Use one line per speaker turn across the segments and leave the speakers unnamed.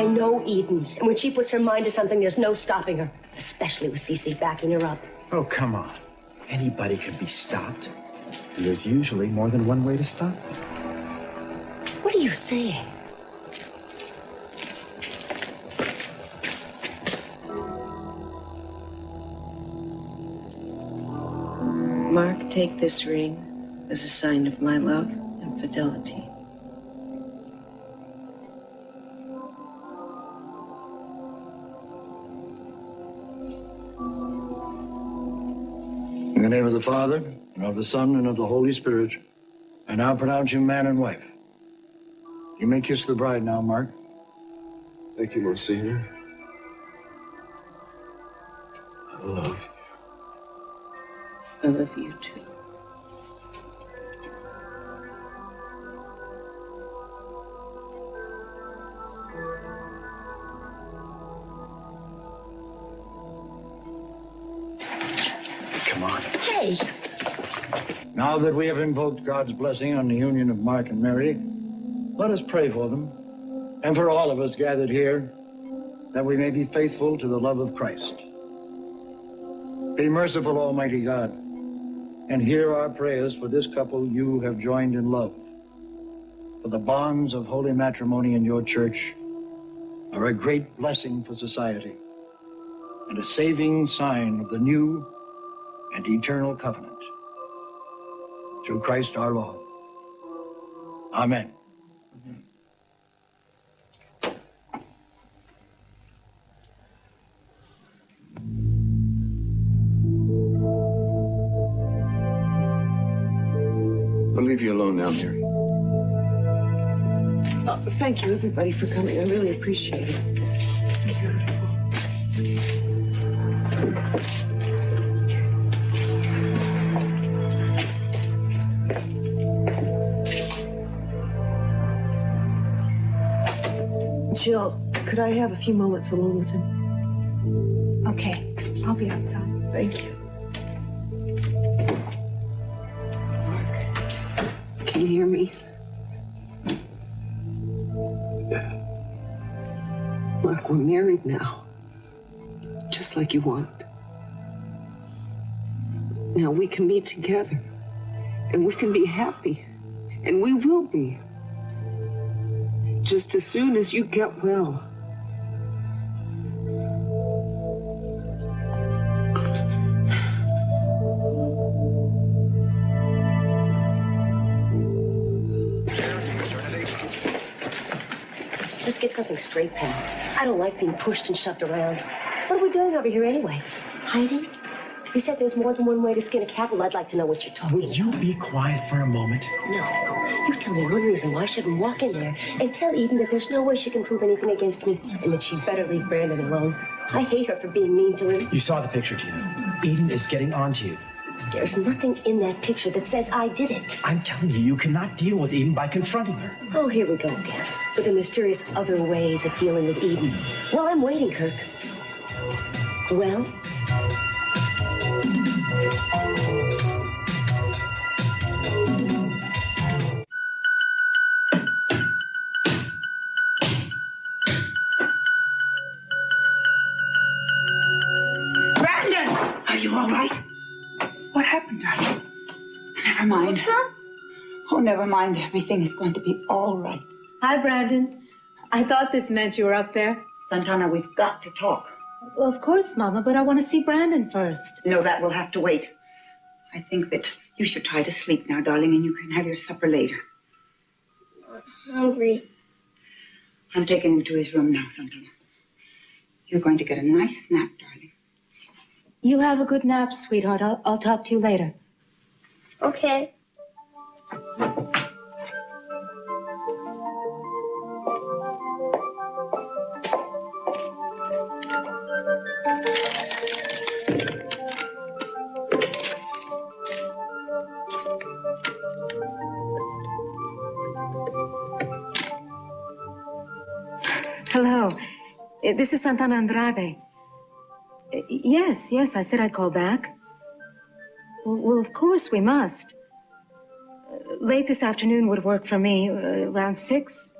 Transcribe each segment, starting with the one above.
I know Eden. And when she puts her mind to something, there's no stopping her. Especially with Cece backing her up.
Oh, come on. Anybody can be stopped. And there's usually more than one way to stop them.
What are you saying?
Mark, take this ring as a sign of my love and fidelity.
In the name of the Father, and of the Son, and of the Holy Spirit, I now pronounce you man and wife. You may kiss the bride now, Mark.
Thank you, Monsignor. I love you.
I love you too.
Come on.
Hey!
Now that we have invoked God's blessing on the union of Mark and Mary, let us pray for them, and for all of us gathered here, that we may be faithful to the love of Christ. Be merciful, Almighty God, and hear our prayers for this couple you have joined in love. For the bonds of holy matrimony in your church are a great blessing for society and a saving sign of the new and eternal covenant. Through Christ our Lord. Amen.
I'll leave you alone now, Mary.
Thank you, everybody, for coming. I really appreciate it. It's wonderful. Jill, could I have a few moments alone with him?
Okay, I'll be outside.
Thank you. Mark, can you hear me?
Yeah.
Mark, we're married now. Just like you want. Now we can be together. And we can be happy. And we will be. Just as soon as you get well.
Let's get something straight, pal. I don't like being pushed and shoved around. What are we doing over here anyway? Hiding? You said there's more than one way to skin a cat. Well, I'd like to know what you're talking about.
Will you be quiet for a moment?
No. You tell me one reason why I shouldn't walk in there and tell Eden that there's no way she can prove anything against me and that she's better leave Brandon alone. I hate her for being mean to him.
You saw the picture, Tina. Eden is getting on to you.
There's nothing in that picture that says I did it.
I'm telling you, you cannot deal with Eden by confronting her.
Oh, here we go again. With the mysterious other ways of dealing with Eden. Well, I'm waiting, Kirk. Well?
Brandon! Are you all right? What happened, darling? Never mind. What's up? Oh, never mind. Everything is going to be all right.
Hi, Brandon. I thought this meant you were up there.
Santana, we've got to talk.
Well, of course, Mama, but I want to see Brandon first.
No, that will have to wait. I think that you should try to sleep now, darling, and you can have your supper later.
I'm hungry.
I'm taking him to his room now, Santana. You're going to get a nice nap, darling.
You have a good nap, sweetheart. I'll talk to you later.
Okay.
Hello. This is Santana Andrade. Yes, I said I'd call back. Well, of course we must. Late this afternoon would work for me, around 6.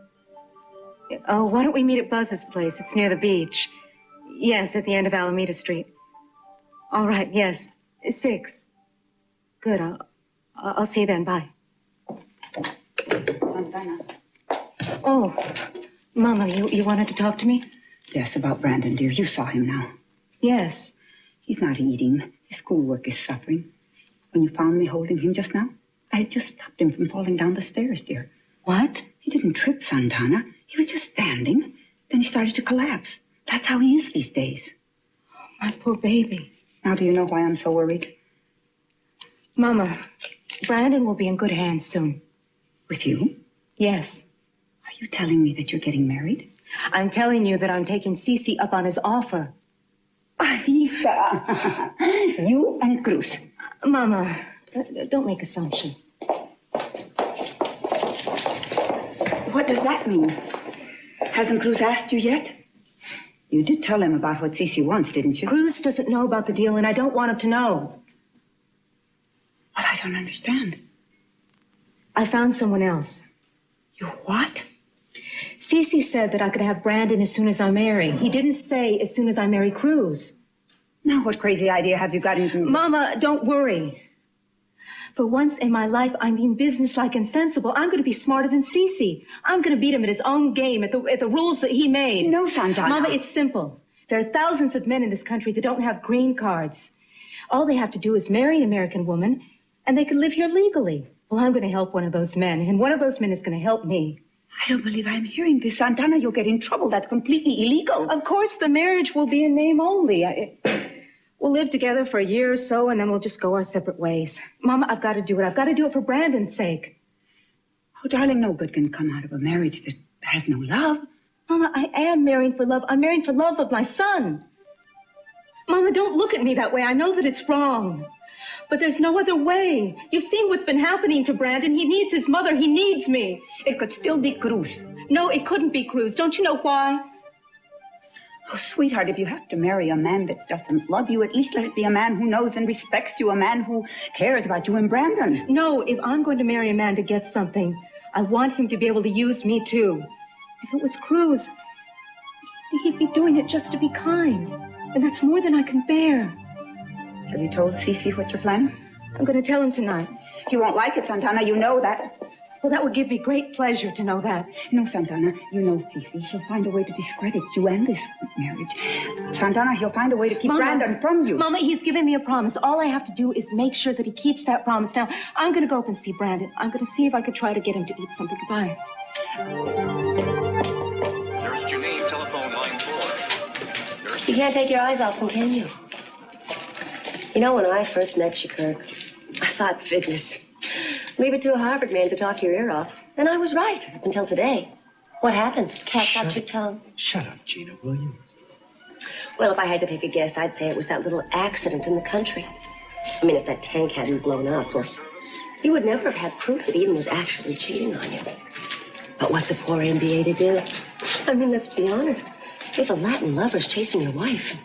Oh, why don't we meet at Buzz's place? It's near the beach. Yes, at the end of Alameda Street. All right, yes. 6. Good, I'll see you then. Bye.
Santana.
Oh, Mama, you wanted to talk to me?
Yes, about Brandon, dear. You saw him now.
Yes.
He's not eating. His schoolwork is suffering. When you found me holding him just now, I had just stopped him from falling down the stairs, dear.
What?
He didn't trip, Santana. He was just standing. Then he started to collapse. That's how he is these days.
My poor baby.
Now, do you know why I'm so worried?
Mama, Brandon will be in good hands soon.
With you?
Yes.
Are you telling me that you're getting married?
I'm telling you that I'm taking Cece up on his offer.
You and Cruz.
Mama, don't make assumptions.
What does that mean? Hasn't Cruz asked you yet? You did tell him about what Cece wants, didn't you?
Cruz doesn't know about the deal, and I don't want him to know.
Well, I don't understand.
I found someone else.
You what?
Cece said that I could have Brandon as soon as I marry. He didn't say as soon as I marry Cruz.
Now, what crazy idea have you got into...
Mama, don't worry. For once in my life, I'm being businesslike and sensible. I'm going to be smarter than Cece. I'm going to beat him at his own game, at the rules that he made.
No, Santana.
Mama, it's simple. There are thousands of men in this country that don't have green cards. All they have to do is marry an American woman, and they can live here legally. Well, I'm going to help one of those men, and one of those men is going to help me.
I don't believe I'm hearing this, Santana. You'll get in trouble. That's completely illegal.
Of course, the marriage will be in name only. We'll live together for a year or so, and then we'll just go our separate ways. Mama, I've got to do it. I've got to do it for Brandon's sake.
Oh, darling, no good can come out of a marriage that has no love.
Mama, I am marrying for love. I'm marrying for love of my son. Mama, don't look at me that way. I know that it's wrong. But there's no other way. You've seen what's been happening to Brandon. He needs his mother. He needs me.
It could still be Cruz.
No, it couldn't be Cruz. Don't you know why?
Oh, sweetheart, if you have to marry a man that doesn't love you, at least let it be a man who knows and respects you, a man who cares about you and Brandon.
No, if I'm going to marry a man to get something, I want him to be able to use me, too. If it was Cruz, he'd be doing it just to be kind. And that's more than I can bear.
Have you told Cece what you're planning?
I'm going to tell him tonight.
He won't like it, Santana. You know that.
Well, that would give me great pleasure to know that.
No, Santana, you know Cece. He'll find a way to discredit you and this marriage. Santana, he'll find a way to keep Brandon from you.
Mama, he's given me a promise. All I have to do is make sure that he keeps that promise. Now, I'm going to go up and see Brandon. I'm going to see if I could try to get him to eat something. Goodbye.
Nurse Janine, telephone line 4. Nurse...
You can't take your eyes off them, can you? You know, when I first met you, Kirk, I thought, figures. Leave it to a Harvard man to talk your ear off. And I was right, up until today. What happened? Cat got your tongue?
Shut up, Gina, will you?
Well, if I had to take a guess, I'd say it was that little accident in the country. I mean, if that tank hadn't blown up, well, you would never have had proof that Eden was actually cheating on you. But what's a poor MBA to do? I mean, let's be honest. If a Latin lover's chasing your wife,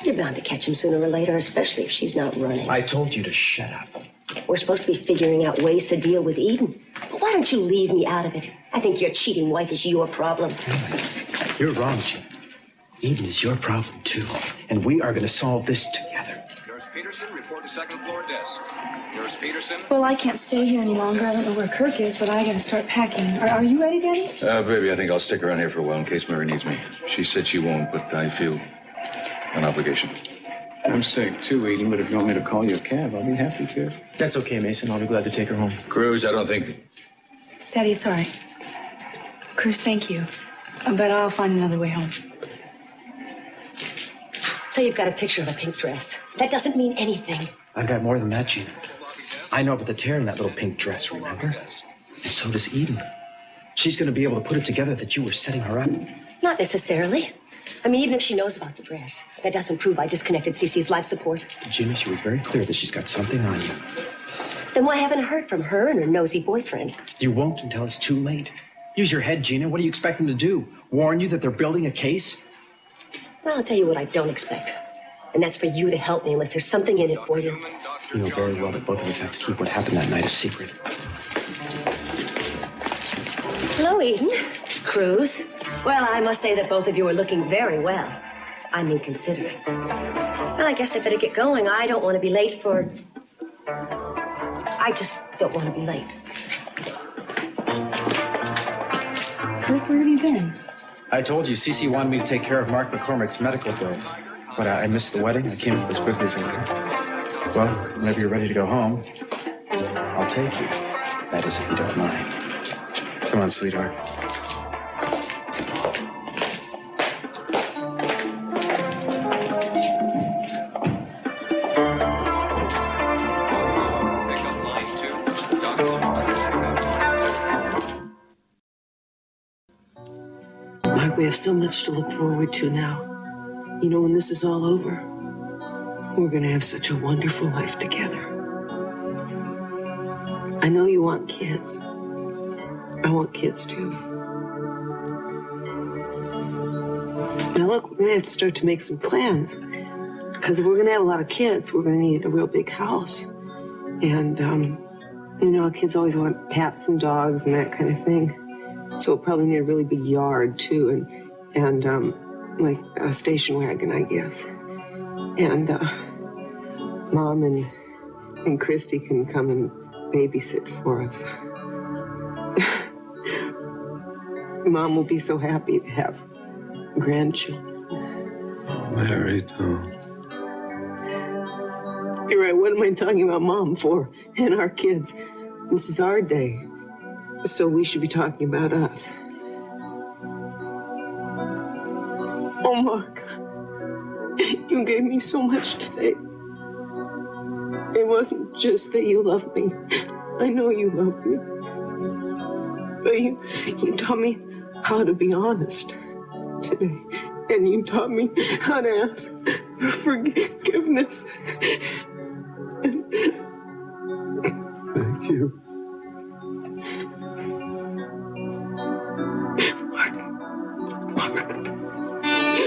you're bound to catch him sooner or later, especially if she's not running.
I told you to shut up.
We're supposed to be figuring out ways to deal with Eden. But why don't you leave me out of it? I think your cheating wife is your problem.
You're wrong, Gina. Eden is your problem, too. And we are going to solve this together.
Nurse Peterson, report to second floor desk. Nurse Peterson.
Well, I can't stay here any longer. I don't know where Kirk is, but I gotta start packing. Are you ready, Daddy?
Baby, I think I'll stick around here for a while in case Mary needs me. She said she won't, but I feel an obligation.
I'm sick, too, Eden, but if you want me to call you a cab, I'll be happy to. That's okay, Mason. I'll be glad to take her home.
Cruz, I don't think...
Daddy, it's all right. Cruz, thank you. But I'll find another way home.
So you've got a picture of a pink dress. That doesn't mean anything.
I've got more than that, Gina. I know about the tear in that little pink dress, remember? And so does Eden. She's going to be able to put it together that you were setting her up.
Not necessarily. I mean, even if she knows about the dress, that doesn't prove I disconnected Cece's life support.
Gina, she was very clear that she's got something on you.
Then why haven't I heard from her and her nosy boyfriend?
You won't until it's too late. Use your head, Gina. What do you expect them to do? Warn you that they're building a case?
Well, I'll tell you what I don't expect. And that's for you to help me unless there's something in it for you.
You know very well that both of us have to keep what happened that night a secret.
Hello, Eden. Cruz. Well, I must say that both of you are looking very well. I mean, considering. Well, I guess I better get going. I don't want to be late for... I just don't want to be late.
Kirk, where have you been?
I told you, Cece wanted me to take care of Mark McCormick's medical bills. But I missed the wedding. I came up as quickly as I could. Well, whenever you're ready to go home, I'll take you. That is, if you don't mind. Come on, sweetheart.
Pickup line 2. Dr.
Mark, we have so much to look forward to now. You know, when this is all over, we're going to have such a wonderful life together. I know you want kids. I want kids, too. Now, look, we're going to have to start to make some plans. Because if we're going to have a lot of kids, we're going to need a real big house. And, you know, kids always want cats and dogs and that kind of thing. So we'll probably need a really big yard, too, and like a station wagon, I guess. And Mom and Christy can come and babysit for us. Mom will be so happy to have grandchildren.
Marido.
You're right, what am I talking about Mom for? And our kids. This is our day. So we should be talking about us. Oh, Mark, you gave me so much today. It wasn't just that you loved me. I know you love me. But you taught me how to be honest today. And you taught me how to ask for forgiveness.
Thank you.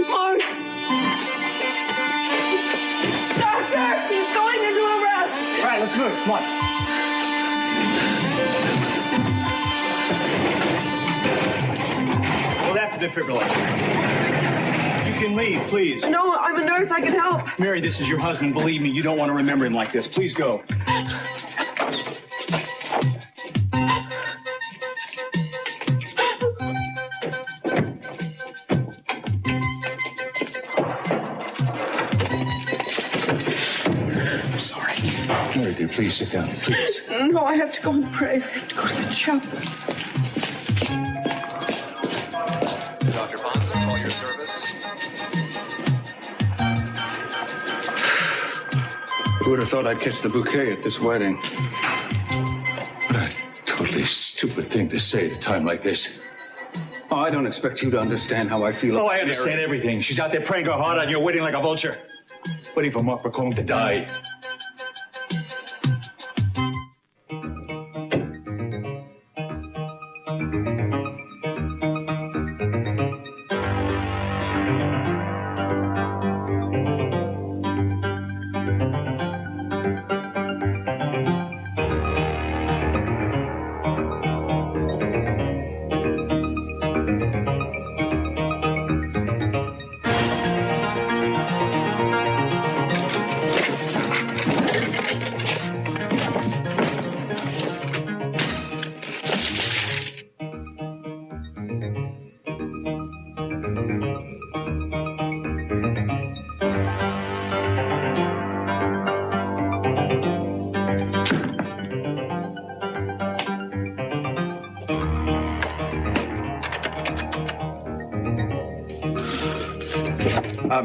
Mark! Doctor! He's going into arrest!
All right, let's move. Come on.
We'll have to defibrillate. You can leave, please.
No, I'm a nurse. I can help.
Mary, this is your husband. Believe me, you don't want to remember him like this. Please go.
Mary, dear, please sit down, please.
No, I have to go and pray. I have to go to the chapel.
Dr. Bonza, call your service.
Who would have thought I'd catch the bouquet at this wedding?
What a totally stupid thing to say at a time like this.
Oh, I don't expect you to understand how I feel.
Oh, I understand everything. She's out there praying her heart out. You're waiting like a vulture. Waiting for Mark McCormick to die.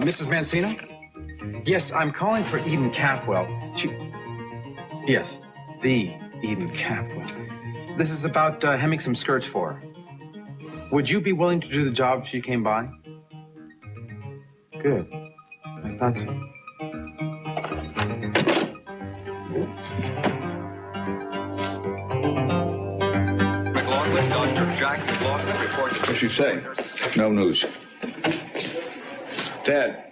Mrs. Mancino? Yes, I'm calling for Eden Capwell. Yes, the Eden Capwell. This is about hemming some skirts for her. Would you be willing to do the job if she came by? Good. I thought so.
McLaughlin, Dr. Jack McLaughlin reports.
What'd you say? No news. Dad,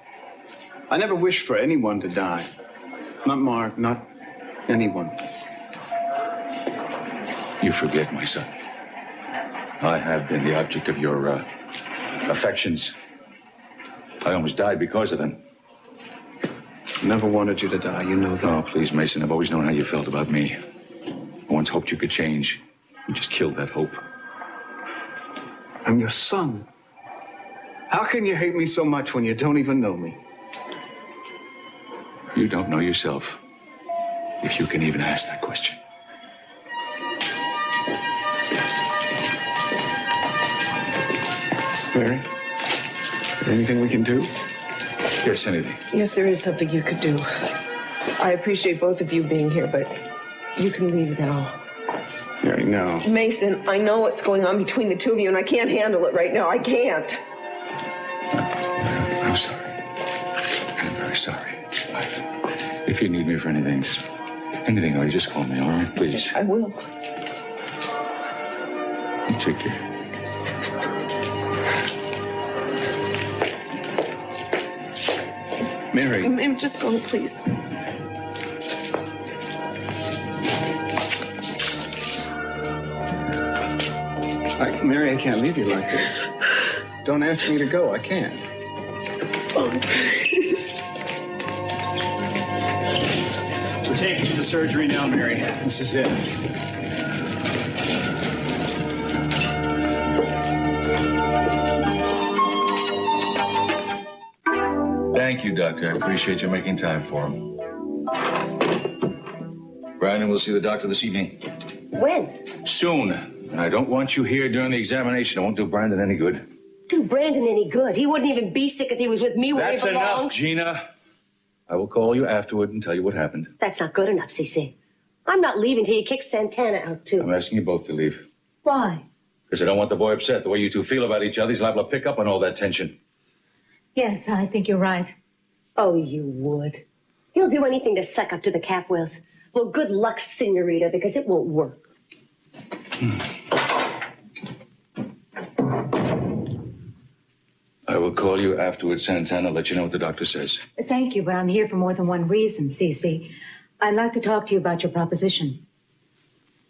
I never wished for anyone to die. Not Mark, not anyone.
You forget, my son. I have been the object of your affections. I almost died because of them.
Never wanted you to die, you know that.
Oh, please, Mason, I've always known how you felt about me. I once hoped you could change. You just killed that hope.
I'm your son. How can you hate me so much when you don't even know me?
You don't know yourself, if you can even ask that question.
Mary, anything we can do?
Yes, anything.
Yes, there is something you could do. I appreciate both of you being here, but you can leave now.
Mary, no.
Mason, I know what's going on between the two of you, and I can't handle it right now. I can't.
I'm sorry. I'm very sorry. If you need me for anything, just call me, all right? Please.
I will.
You take care.
Mary.
Just go, please.
Mary, I can't leave you like this. Don't ask me to go. I can't.
We're taking you to the surgery now, Mary. This is it.
Thank you, Doctor. I appreciate you making time for him. Brandon will see the doctor this evening.
When?
Soon. And I don't want you here during the examination. It won't do Brandon any good.
Do Brandon any good? He wouldn't even be sick if he was with me where
That's
he belongs.
enough, Gina. I will call you afterward and tell you what happened.
That's not good enough, Cece. I'm not leaving till you kick Santana out, too.
I'm asking you both to leave.
Why?
Because I don't want the boy upset. The way you two feel about each other, he's liable to pick up on all that tension.
Yes, I think you're right.
Oh, you would. He'll do anything to suck up to the Capwells. Well, good luck, senorita, because it won't work.
I will call you afterwards, Santana, let you know what the doctor says.
Thank you, but I'm here for more than one reason, Cece. I'd like to talk to you about your proposition.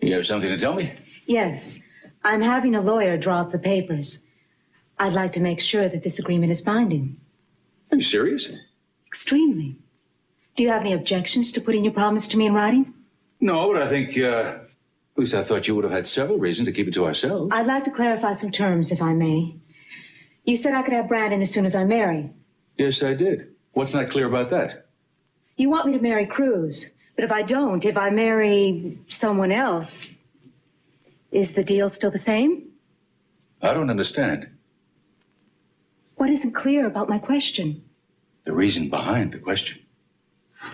You have something to tell me?
Yes, I'm having a lawyer draw up the papers. I'd like to make sure that this agreement is binding.
Are you serious?
Extremely. Do you have any objections to putting your promise to me in writing?
No, but I think, at least I thought you would have had several reasons to keep it to ourselves.
I'd like to clarify some terms, if I may. You said I could have Brandon as soon as I marry.
Yes, I did. What's not clear about that?
You want me to marry Cruz, but if I don't, if I marry someone else, is the deal still the same?
I don't understand.
What isn't clear about my question?
The reason behind the question.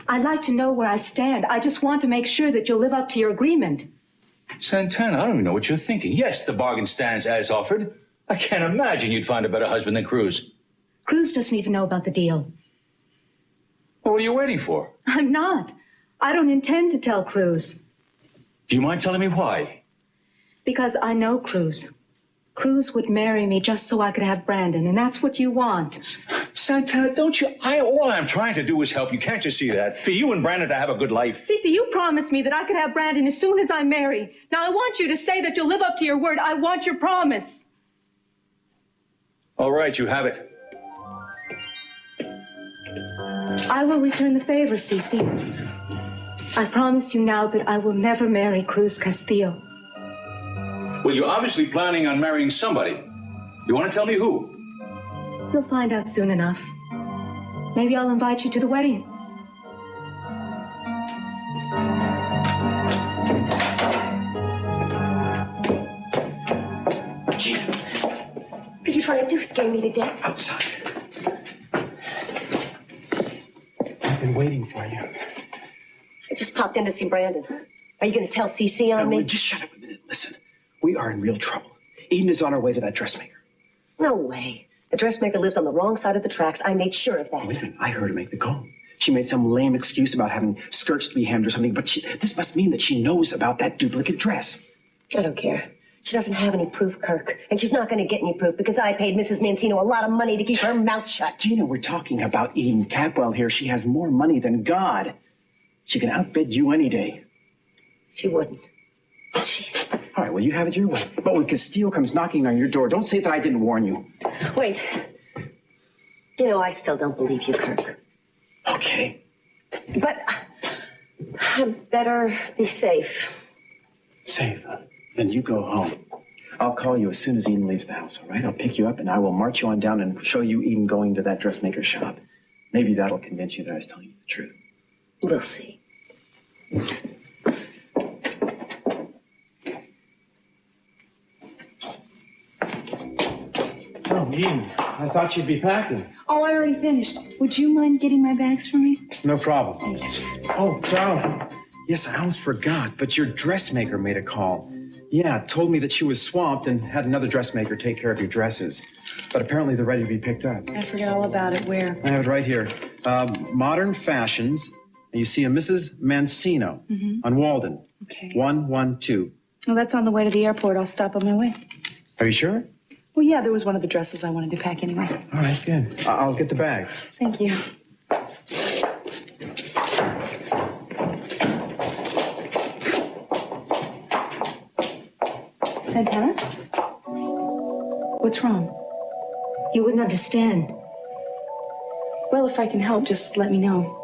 I'd like to know where I stand. I just want to make sure that you'll live up to your agreement.
Santana, I don't even know what you're thinking. Yes, the bargain stands as offered. I can't imagine you'd find a better husband than Cruz.
Cruz doesn't even know about the deal.
Well, what are you waiting for?
I'm not. I don't intend to tell Cruz.
Do you mind telling me why?
Because I know Cruz. Cruz would marry me just so I could have Brandon, and that's what you want.
Santana, don't you? All I'm trying to do is help you. Can't you see that? For you and Brandon to have a good life.
Cece, you promised me that I could have Brandon as soon as I marry. Now, I want you to say that you'll live up to your word. I want your promise.
All right, you have it.
I will return the favor, Cece. I promise you now that I will never marry Cruz Castillo.
Well, you're obviously planning on marrying somebody. You want to tell me who?
You'll find out soon enough. Maybe I'll invite you to the wedding.
Gina, what are you trying to do? Scare me to death?
Outside. I've been waiting for you.
I just popped in to see Brandon. Are you going to tell Cece on me?
Just shut up a minute. Listen, we are in real trouble. Eden is on her way to that dressmaker.
No way. The dressmaker lives on the wrong side of the tracks. I made sure of that.
Wait a minute. I heard her make the call. She made some lame excuse about having skirts to be hemmed or something, but this must mean that she knows about that duplicate dress.
I don't care. She doesn't have any proof, Kirk. And she's not going to get any proof because I paid Mrs. Mancino a lot of money to keep her mouth shut.
Gina, we're talking about Eden Capwell here. She has more money than God. She can outbid you any day.
She wouldn't.
All right, well, you have it your way. But when Castillo comes knocking on your door, don't say that I didn't warn you.
Wait. You know, I still don't believe you, Kirk.
Okay.
But I better be safe.
Safe? Then you go home. I'll call you as soon as Eden leaves the house, all right? I'll pick you up and I will march you on down and show you Eden going to that dressmaker shop. Maybe that'll convince you that I was telling you the truth.
We'll see.
Oh, Eden, I thought you'd be packing.
Oh, I already finished. Would you mind getting my bags for me?
No problem.
Thanks.
Oh, darling. Yes, I almost forgot, but your dressmaker made a call. Yeah, told me that she was swamped and had another dressmaker take care of your dresses. But apparently they're ready to be picked up.
I forgot all about it. Where?
I have it right here. Modern Fashions. And you see a Mrs. Mancino on Walden.
Okay.
112.
Well, that's on the way to the airport. I'll stop on my way.
Are you sure?
Well, yeah, there was one of the dresses I wanted to pack anyway.
All right, good. I'll get the bags.
Thank you. Santana? What's wrong?
You wouldn't understand.
Well, if I can help, just let me know.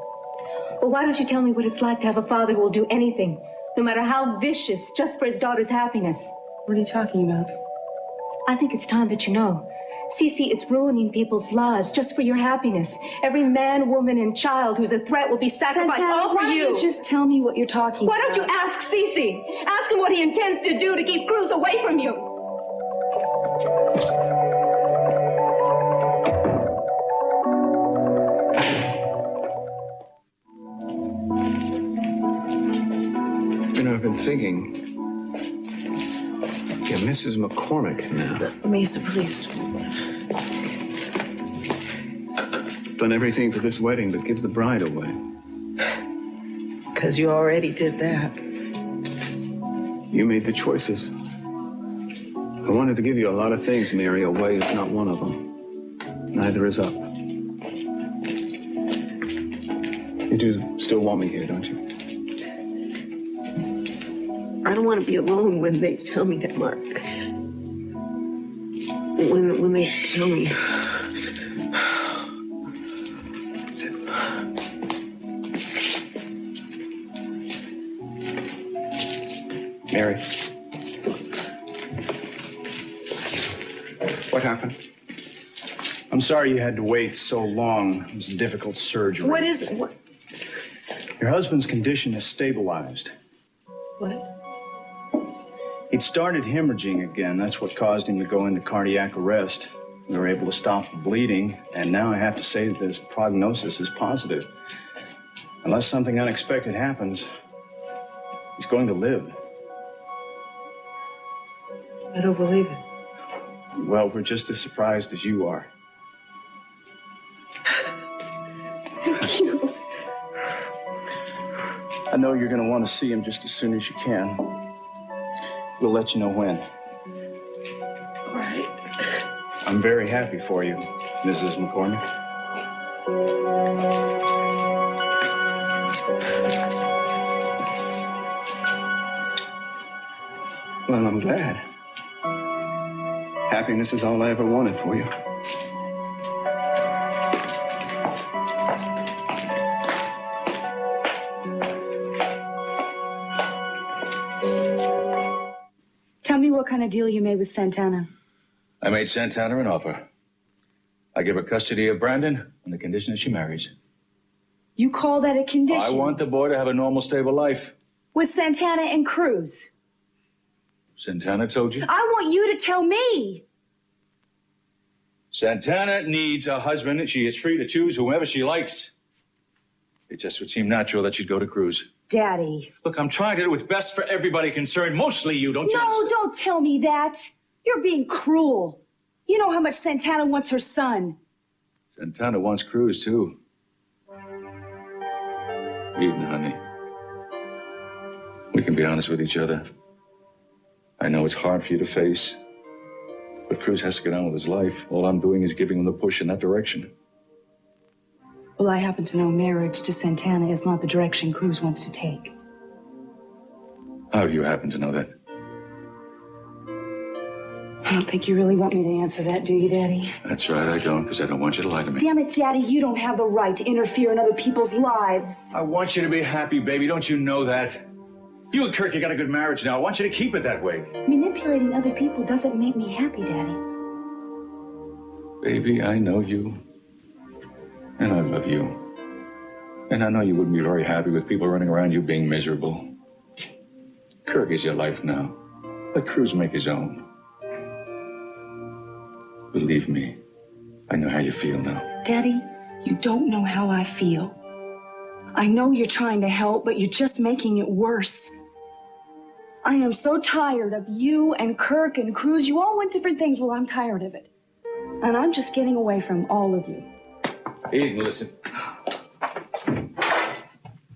Well, why don't you tell me what it's like to have a father who will do anything, no matter how vicious, just for his daughter's happiness?
What are you talking about?
I think it's time that you know. Cece is ruining people's lives just for your happiness. Every man, woman, and child who's a threat will be sacrificed
Santana,
all for
why
you.
don't you just tell me what you're talking
Why
about?
don't you ask Cece? Ask him what he intends to do to keep Cruz away from you.
You know, I've been thinking. You're Mrs. McCormick now.
Mesa Police.
Done everything for this wedding but give the bride away.
Because you already did that.
You made the choices. I wanted to give you a lot of things, Mary. A way is not one of them. Neither is up. You do still want me here, don't you?
I don't want to be alone when they tell me that, Mark. When they tell me.
Sit. Mary. What happened?
I'm sorry you had to wait so long. It was a difficult surgery.
What is it? What?
Your husband's condition is stabilized.
What?
He'd started hemorrhaging again. That's what caused him to go into cardiac arrest. We were able to stop the bleeding, and now I have to say that his prognosis is positive. Unless something unexpected happens, he's going to live.
I don't believe it.
Well, we're just as surprised as you are.
Thank you.
I know you're going to want to see him just as soon as you can. We'll let you know when.
All right.
I'm very happy for you, Mrs. McCormick.
Well, I'm glad. Happiness is all I ever wanted for you.
Tell me what kind of deal you made with Santana.
I made Santana an offer. I give her custody of Brandon on the condition that she marries.
You call that a condition?
I want the boy to have a normal, stable life.
With Santana and Cruz.
Santana told you?
I want you to tell me.
Santana needs a husband. She is free to choose whomever she likes. It just would seem natural that she'd go to Cruz.
Daddy.
Look, I'm trying to do what's best for everybody concerned, mostly you, don't you?
No, don't tell me that. You're being cruel. You know how much Santana wants her son.
Santana wants Cruz, too. Eden, honey. We can be honest with each other. I know it's hard for you to face, but Cruz has to get on with his life. All I'm doing is giving him the push in that direction.
Well, I happen to know marriage to Santana is not the direction Cruz wants to take.
How do you happen to know that?
I don't think you really want me to answer that, do you, Daddy?
That's right, I don't, because I don't want you to lie to me.
Damn it, Daddy, you don't have the right to interfere in other people's lives.
I want you to be happy, baby. Don't you know that? You and Kirk, you got a good marriage now. I want you to keep it that way.
Manipulating other people doesn't make me happy, Daddy.
Baby, I know you. And I love you. And I know you wouldn't be very happy with people running around you being miserable. Kirk is your life now. Let Cruz make his own. Believe me, I know how you feel now.
Daddy, you don't know how I feel. I know you're trying to help, but you're just making it worse. I am so tired of you and Kirk and Cruz. You all want different things. Well, I'm tired of it. And I'm just getting away from all of you.
Eden, listen.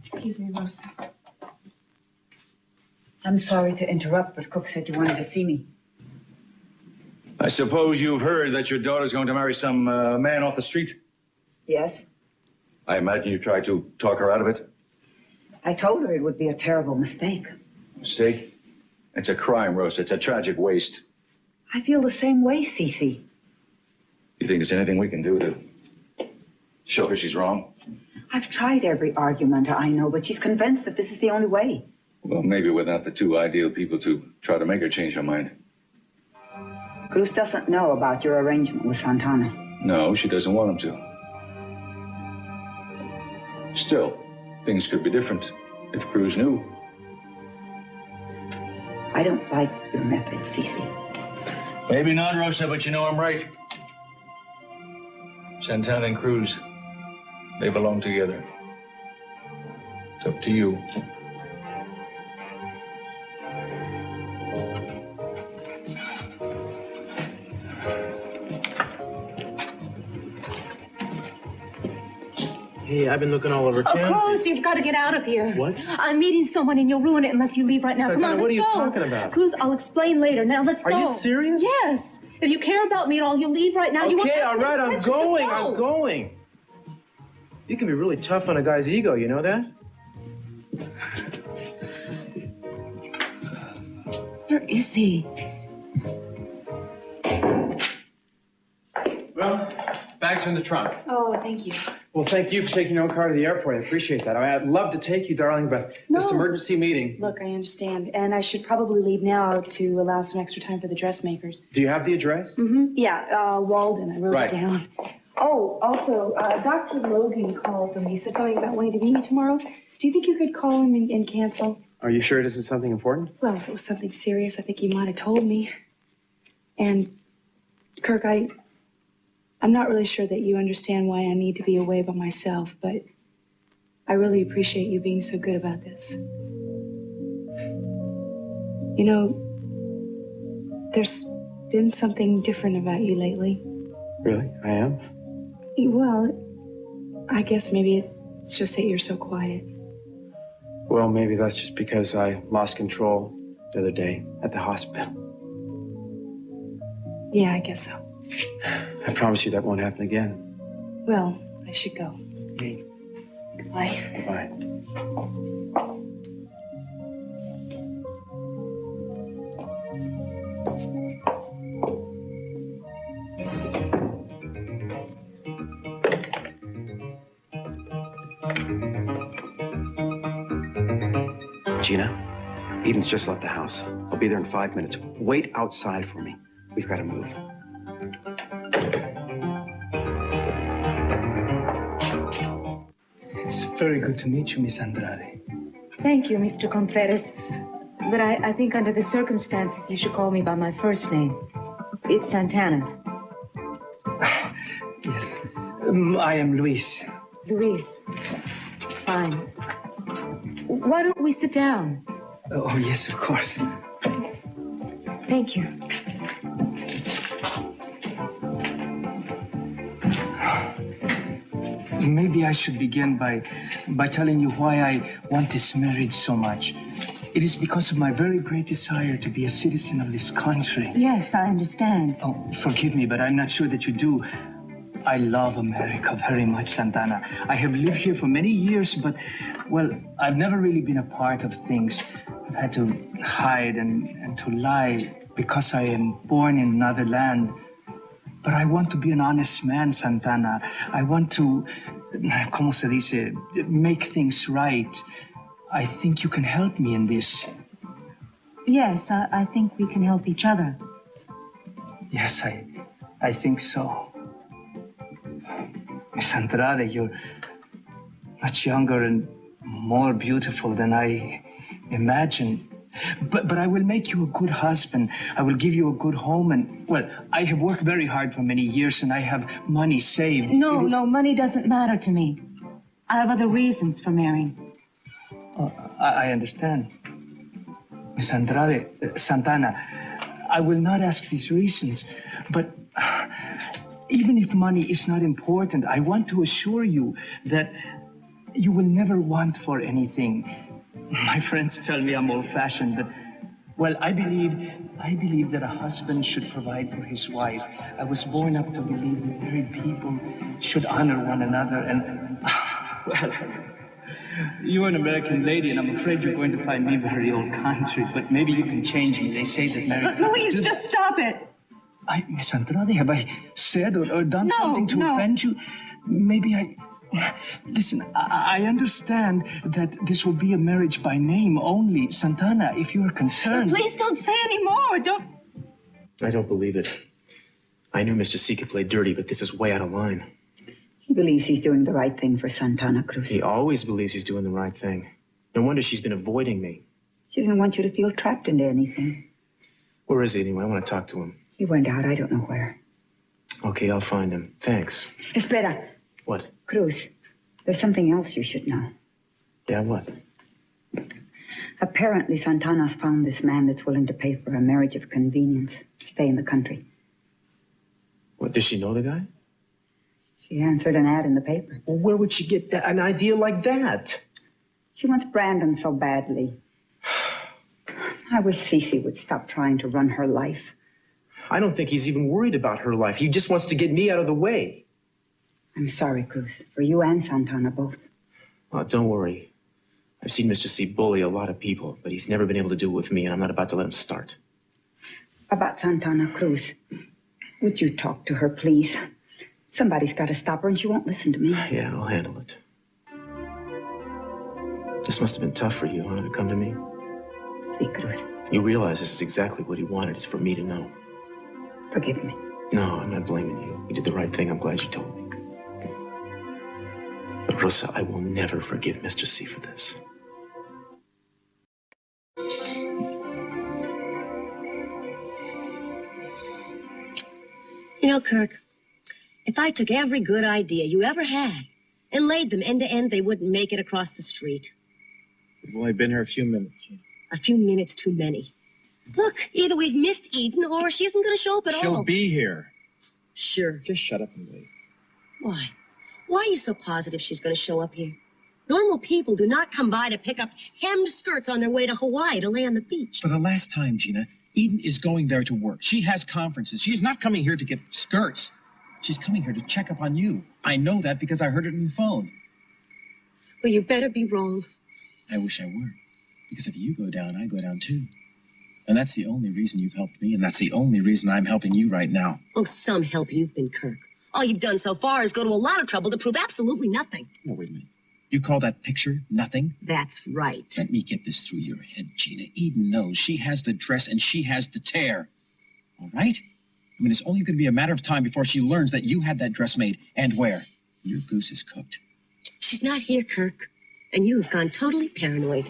Excuse me, Rosa.
I'm sorry to interrupt, but Cook said you wanted to see me.
I suppose you've heard that your daughter's going to marry some man off the street?
Yes?
I imagine you tried to talk her out of it?
I told her it would be a terrible mistake.
Mistake? It's a crime, Rosa. It's a tragic waste.
I feel the same way, Cece.
You think there's anything we can do to show her she's wrong?
I've tried every argument I know, but she's convinced that this is the only way.
Well, maybe we're not the two ideal people to try to make her change her mind.
Cruz doesn't know about your arrangement with Santana.
No, she doesn't want him to. Still, things could be different if Cruz knew.
I don't like your methods, Cece.
Maybe not, Rosa, but you know I'm right. Santana and Cruz, they belong together. It's up to you.
Hey, I've been looking all over town.
Oh, Cruz, you've got to get out of here.
What?
I'm meeting someone and you'll ruin it unless you leave right now.
Santana,
Come on,
what are
let's
you
go.
talking about?
Cruz, I'll explain later. Now, let's go.
Are you serious?
Yes. If you care about me at all, you'll leave right now.
Okay, all right, I'm going. I'm going. You can be really tough on a guy's ego, you know that?
Where is he?
Well, bags are in the trunk.
Oh, thank you.
Well, thank you for taking your own car to the airport. I appreciate that. I'd love to take you, darling, but this emergency meeting.
Look, I understand. And I should probably leave now to allow some extra time for the dressmakers.
Do you have the address?
Mm-hmm. Yeah, Walden. I wrote
Right.
it down. Oh, also, Dr. Logan called for me. He said something about wanting to meet me tomorrow. Do you think you could call him and cancel?
Are you sure it isn't something important?
Well, if it was something serious, I think he might have told me. And, Kirk, I'm not really sure that you understand why I need to be away by myself, but I really appreciate you being so good about this. You know, there's been something different about you lately.
Really? I am?
Well, I guess maybe it's just that you're so quiet.
Well, maybe that's just because I lost control the other day at the hospital.
Yeah, I guess so.
I promise you that won't happen again.
Well, I should go.
Okay.
Goodbye.
Bye. Gina, Eden's just left the house. I'll be there in 5 minutes. Wait outside for me. We've got to move.
It's very good to meet you, Miss Andrade.
Thank you, Mr. Contreras. But I think under the circumstances, you should call me by my first name. It's Santana.
Yes. I am Luis.
Luis. Fine. Why don't we sit down?
Oh, yes, of course.
Thank you.
Maybe I should begin by telling you why I want this marriage so much. It is because of my very great desire to be a citizen of this country.
Yes, I understand.
Oh, forgive me, but I'm not sure that you do. I love America very much, Santana. I have lived here for many years, but, well, I've never really been a part of things. I've had to hide and to lie because I am born in another land. But I want to be an honest man, Santana. I want to, ¿cómo se dice, make things right. I think you can help me in this.
Yes, I think we can help each other.
Yes, I think so. Miss Andrade, you're much younger and more beautiful than I imagined. But I will make you a good husband. I will give you a good home. And, well, I have worked very hard for many years and I have money saved.
No, money doesn't matter to me. I have other reasons for marrying.
I understand. Miss Andrade, Santana, I will not ask these reasons, but even if money is not important, I want to assure you that you will never want for anything. My friends tell me I'm old-fashioned, but, well, I believe that a husband should provide for his wife. I was born up to believe that married people should honor one another, and, well, you're an American lady, and I'm afraid you're going to find me very old country, but maybe you can change me. They say that married people...
Luis, just stop it.
Miss Andrade, have I said or done something to offend you? Maybe I... Listen, I understand that this will be a marriage by name only. Santana, if you are concerned...
Please don't say any more. Don't...
I don't believe it. I knew Mr. C could play dirty, but this is way out of line.
He believes he's doing the right thing for Santana Cruz.
He always believes he's doing the right thing. No wonder she's been avoiding me.
She didn't want you to feel trapped into anything.
Where is he anyway? I want to talk to him.
He went out. I don't know where.
Okay, I'll find him. Thanks.
Espera.
What?
Cruz, there's something else you should know.
Yeah, what?
Apparently, Santana's found this man that's willing to pay for a marriage of convenience to stay in the country.
What, does she know the guy?
She answered an ad in the paper.
Well, where would she get an idea like that?
She wants Brandon so badly. I wish Cece would stop trying to run her life.
I don't think he's even worried about her life. He just wants to get me out of the way.
I'm sorry, Cruz, for you and Santana both.
Oh, don't worry. I've seen Mr. C bully a lot of people, but he's never been able to do it with me, and I'm not about to let him start.
About Santana Cruz, would you talk to her, please? Somebody's got to stop her, and she won't listen to me.
Yeah, I'll handle it. This must have been tough for you, huh, to come to me?
Sí, Cruz.
You realize this is exactly what he wanted. It's for me to know.
Forgive me.
No, I'm not blaming you. You did the right thing. I'm glad you told me. But Rosa, I will never forgive Mr. C for this.
You know, Kirk, if I took every good idea you ever had and laid them end to end, they wouldn't make it across the street.
We've only been here a few minutes.
A few minutes too many. Look, either we've missed Eden or she isn't going to show up at all.
She'll be here.
Sure.
Just shut up and wait.
Why? Why are you so positive she's going to show up here? Normal people do not come by to pick up hemmed skirts on their way to Hawaii to lay on the beach.
For the last time, Gina, Eden is going there to work. She has conferences. She's not coming here to get skirts. She's coming here to check up on you. I know that because I heard it on the phone.
Well, you better be wrong.
I wish I were. Because if you go down, I go down too. And that's the only reason you've helped me, and that's the only reason I'm helping you right now.
Oh, some help you've been, Kirk. All you've done so far is go to a lot of trouble to prove absolutely nothing.
No, wait a minute. You call that picture nothing?
That's right.
Let me get this through your head, Gina. Eden knows she has the dress and she has the tear. All right? I mean, it's only going to be a matter of time before she learns that you had that dress made and where. Your goose is cooked.
She's not here, Kirk. And you have gone totally paranoid.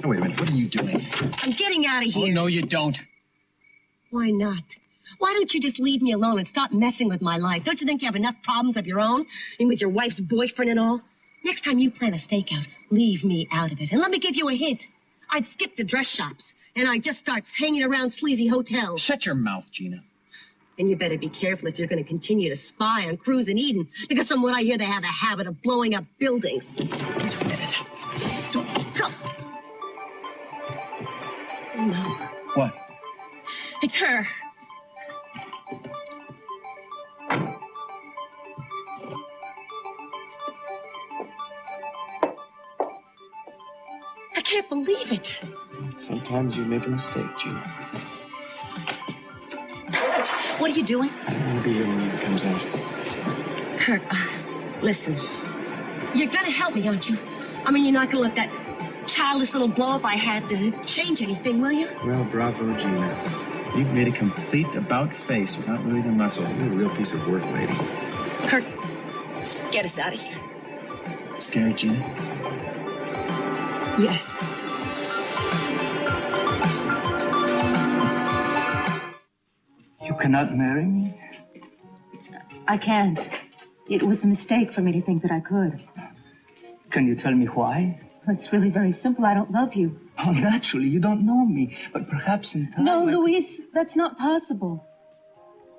Oh, wait a minute. What are you doing?
I'm getting out of here.
Oh, no, you don't.
Why not? Why don't you just leave me alone and stop messing with my life? Don't you think you have enough problems of your own? And with your wife's boyfriend and all? Next time you plan a stakeout, leave me out of it. And let me give you a hint. I'd skip the dress shops, and I'd just start hanging around sleazy hotels.
Shut your mouth, Gina.
And you better be careful if you're going to continue to spy on Cruz and Eden, because from what I hear, they have a habit of blowing up buildings.
Wait a minute.
Don't go. Oh, no.
What?
It's her. I can't believe it.
Sometimes you make a mistake, Gina.
What are you doing?
I don't want to be here when Eden comes out.
Kirk, listen. You're gonna help me, aren't you? I mean, you're not gonna let that childish little blow-up I had to change anything, will you?
Well, bravo, Gina. You've made a complete about-face without moving a muscle. You're a real piece of work, lady.
Kirk, just get us out of here.
Scared, Gina?
Yes.
You cannot marry me?
I can't. It was a mistake for me to think that I could.
Can you tell me why?
It's really very simple. I don't love you.
Oh, naturally, you don't know me, but perhaps in time...
No, Luis, that's not possible.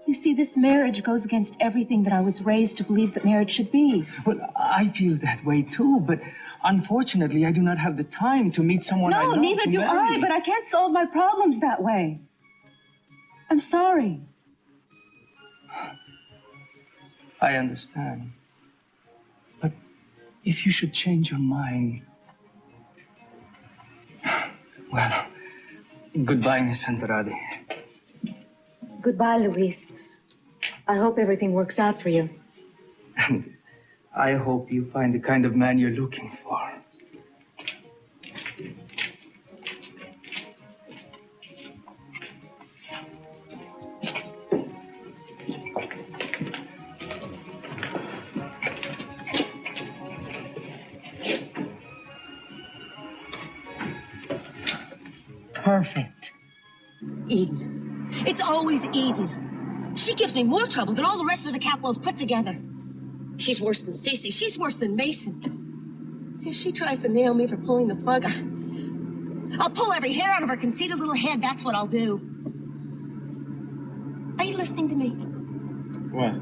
You see, this marriage goes against everything that I was raised to believe that marriage should be.
Well, I feel that way too, but unfortunately, I do not have the time to meet someone I
No,
love
neither
to
do
marry.
I, but I can't solve my problems that way. I'm sorry.
I understand. But if you should change your mind... Well, goodbye, Miss Andrade.
Goodbye, Luis. I hope everything works out for you.
And I hope you find the kind of man you're looking for.
Perfect. Eden. It's always Eden. She gives me more trouble than all the rest of the Capwells put together. She's worse than Cece. She's worse than Mason. If she tries to nail me for pulling the plug, I'll pull every hair out of her conceited little head. That's what I'll do. Are you listening to me?
What?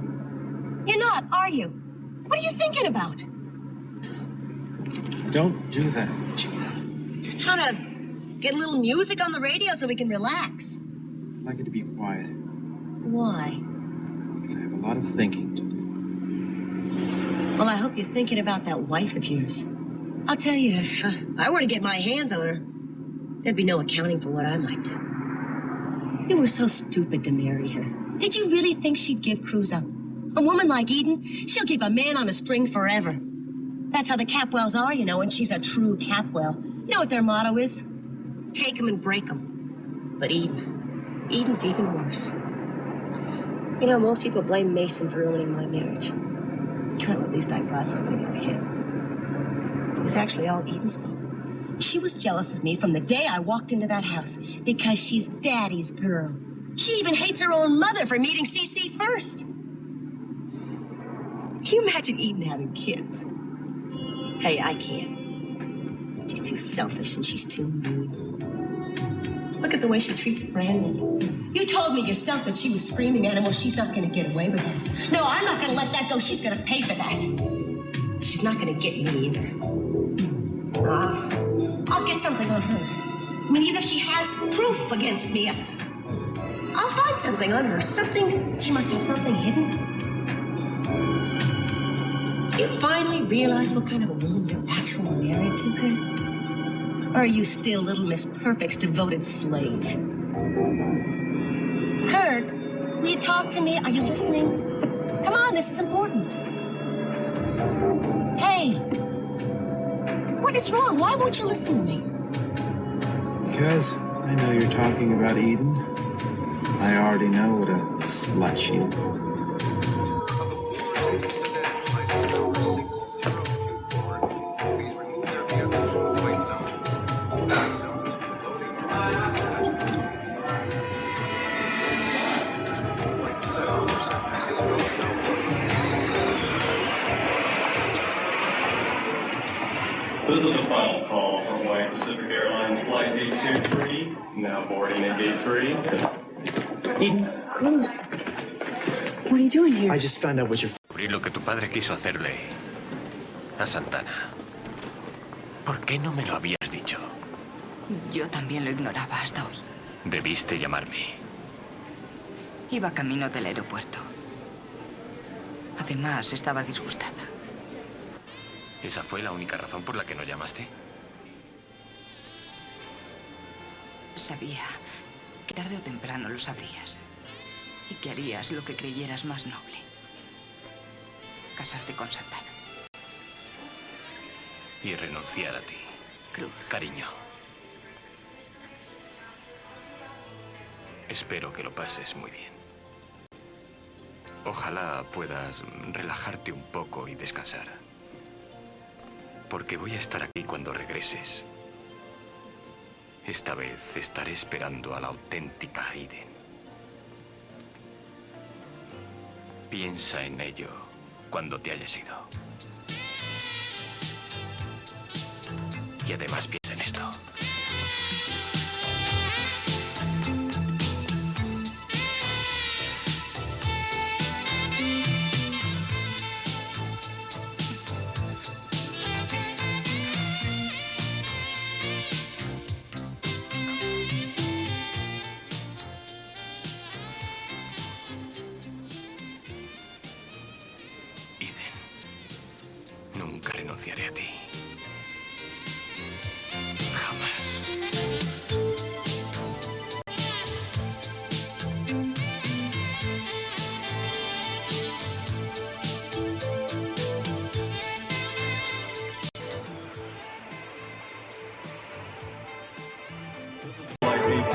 You're not, are you? What are you thinking about?
Don't do that.
Just trying to get a little music on the radio so we can relax.
I'd like you to be quiet.
Why?
Because I have a lot of thinking to do.
Well, I hope you're thinking about that wife of yours. I'll tell you, if I were to get my hands on her, there'd be no accounting for what I might do. You were so stupid to marry her. Did you really think she'd give Cruz up? A woman like Eden, she'll keep a man on a string forever. That's how the Capwells are, you know, and she's a true Capwell. You know what their motto is? Take 'em and break 'em. But Eden's even worse. You know, most people blame Mason for ruining my marriage. Well, at least I got something out of him. It was actually all Eden's fault. She was jealous of me from the day I walked into that house because she's Daddy's girl. She even hates her own mother for meeting CC first. Can you imagine Eden having kids? Tell you, I can't. She's too selfish and she's too mean. Look at the way she treats Brandon. You told me yourself that she was screaming at him. Well, she's not going to get away with that. No, I'm not going to let that go. She's going to pay for that. She's not going to get me either. I'll get something on her. I mean, even if she has proof against me, I'll find something on her. Something. She must have something hidden. Do you finally realize what kind of a woman you're actually married to, Kirk? Or are you still little Miss Perfect's devoted slave? Kirk, will you talk to me? Are you listening? Come on, this is important. Hey, what is wrong? Why won't you listen to me?
Because I know you're talking about Eden. I already know what a slut she is.
This is the final call for Hawaii Pacific Airlines Flight 823, now boarding at Gate 3.
Eden. Cruz. What are you doing here?
I just found out what your...
Descubrí lo que tu padre quiso hacerle a Santana. ¿Por qué no me lo habías dicho?
Yo también lo ignoraba hasta hoy.
Debiste llamarme.
Iba camino del aeropuerto. Además, estaba disgustada.
¿Esa fue la única razón por la que no llamaste?
Sabía que tarde o temprano lo sabrías. Y que harías lo que creyeras más noble. Casarte con Santana.
Y renunciar a ti.
Cruz.
Cariño. Espero que lo pases muy bien. Ojalá puedas relajarte un poco y descansar. Porque voy a estar aquí cuando regreses. Esta vez estaré esperando a la auténtica Eden. Piensa en ello cuando te hayas ido. Y además piensa en esto. Nunca renunciaré a ti. Jamás.
Flight